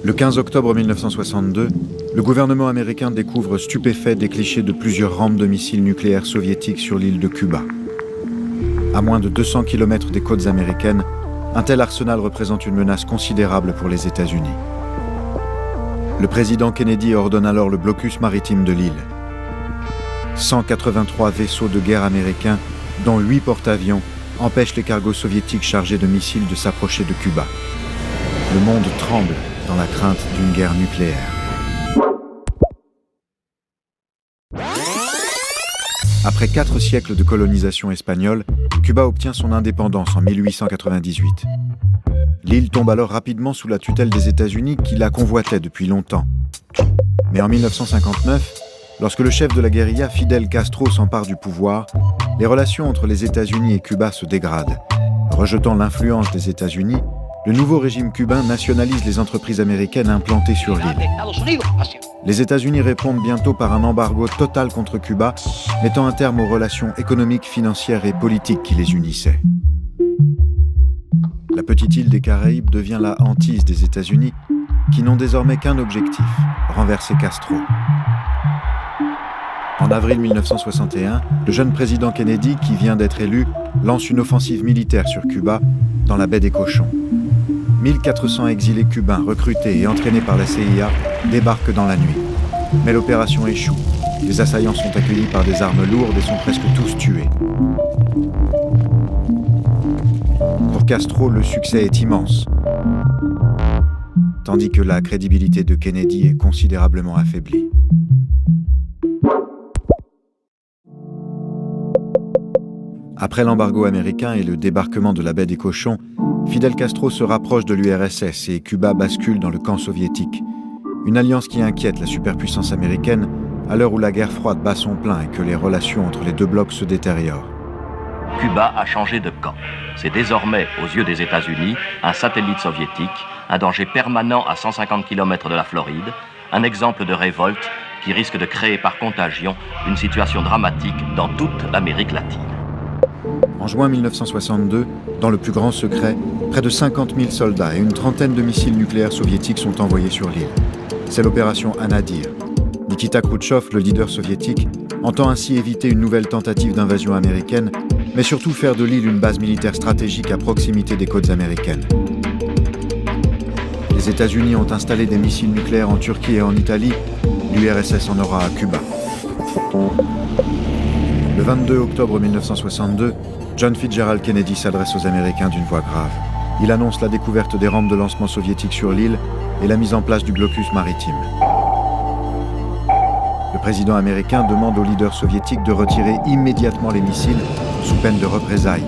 Le 15 octobre 1962, le gouvernement américain découvre stupéfait des clichés de plusieurs rampes de missiles nucléaires soviétiques sur l'île de Cuba. À moins de 200 km des côtes américaines, un tel arsenal représente une menace considérable pour les États-Unis. Le président Kennedy ordonne alors le blocus maritime de l'île. 183 vaisseaux de guerre américains, dont 8 porte-avions, empêchent les cargos soviétiques chargés de missiles de s'approcher de Cuba. Le monde tremble dans la crainte d'une guerre nucléaire. Après 4 siècles de colonisation espagnole, Cuba obtient son indépendance en 1898. L'île tombe alors rapidement sous la tutelle des États-Unis qui la convoitaient depuis longtemps. Mais en 1959, lorsque le chef de la guérilla Fidel Castro s'empare du pouvoir, les relations entre les États-Unis et Cuba se dégradent. Rejetant l'influence des États-Unis, le nouveau régime cubain nationalise les entreprises américaines implantées sur l'île. Les États-Unis répondent bientôt par un embargo total contre Cuba, mettant un terme aux relations économiques, financières et politiques qui les unissaient. La petite île des Caraïbes devient la hantise des États-Unis, qui n'ont désormais qu'un objectif, renverser Castro. En avril 1961, le jeune président Kennedy, qui vient d'être élu, lance une offensive militaire sur Cuba, dans la baie des Cochons. 1400 exilés cubains recrutés et entraînés par la CIA débarquent dans la nuit. Mais l'opération échoue. Les assaillants sont accueillis par des armes lourdes et sont presque tous tués. Pour Castro, le succès est immense, tandis que la crédibilité de Kennedy est considérablement affaiblie. Après l'embargo américain et le débarquement de la baie des Cochons, Fidel Castro se rapproche de l'URSS et Cuba bascule dans le camp soviétique. Une alliance qui inquiète la superpuissance américaine à l'heure où la guerre froide bat son plein et que les relations entre les deux blocs se détériorent. Cuba a changé de camp. C'est désormais, aux yeux des États-Unis, un satellite soviétique, un danger permanent à 150 km de la Floride, un exemple de révolte qui risque de créer par contagion une situation dramatique dans toute l'Amérique latine. En juin 1962, dans le plus grand secret, près de 50 000 soldats et une trentaine de missiles nucléaires soviétiques sont envoyés sur l'île. C'est l'opération Anadyr. Nikita Khrouchtchev, le leader soviétique, entend ainsi éviter une nouvelle tentative d'invasion américaine, mais surtout faire de l'île une base militaire stratégique à proximité des côtes américaines. Les États-Unis ont installé des missiles nucléaires en Turquie et en Italie, l'URSS en aura à Cuba. Le 22 octobre 1962, John Fitzgerald Kennedy s'adresse aux Américains d'une voix grave. Il annonce la découverte des rampes de lancement soviétiques sur l'île et la mise en place du blocus maritime. Le président américain demande aux leaders soviétiques de retirer immédiatement les missiles sous peine de représailles.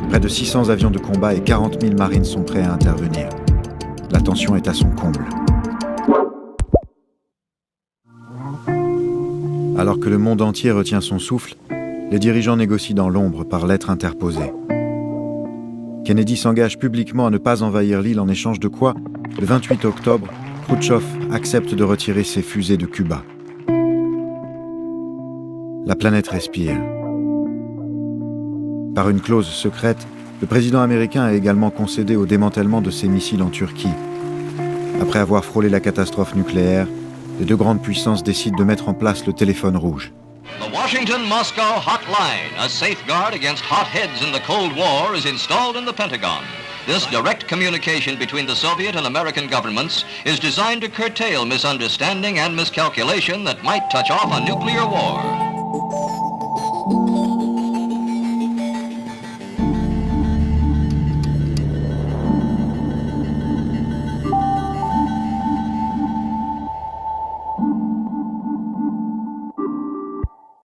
Près de 600 avions de combat et 40 000 marines sont prêts à intervenir. La tension est à son comble. Alors que le monde entier retient son souffle, les dirigeants négocient dans l'ombre par lettres interposées. Kennedy s'engage publiquement à ne pas envahir l'île en échange de quoi, le 28 octobre, Khrouchtchev accepte de retirer ses fusées de Cuba. La planète respire. Par une clause secrète, le président américain a également concédé au démantèlement de ses missiles en Turquie. Après avoir frôlé la catastrophe nucléaire, les deux grandes puissances décident de mettre en place le téléphone rouge. The Washington-Moscow hotline, a safeguard against hot heads in the Cold War, is installed in the Pentagon. This direct communication between the Soviet and American governments is designed to curtail misunderstanding and miscalculation that might touch off a nuclear war.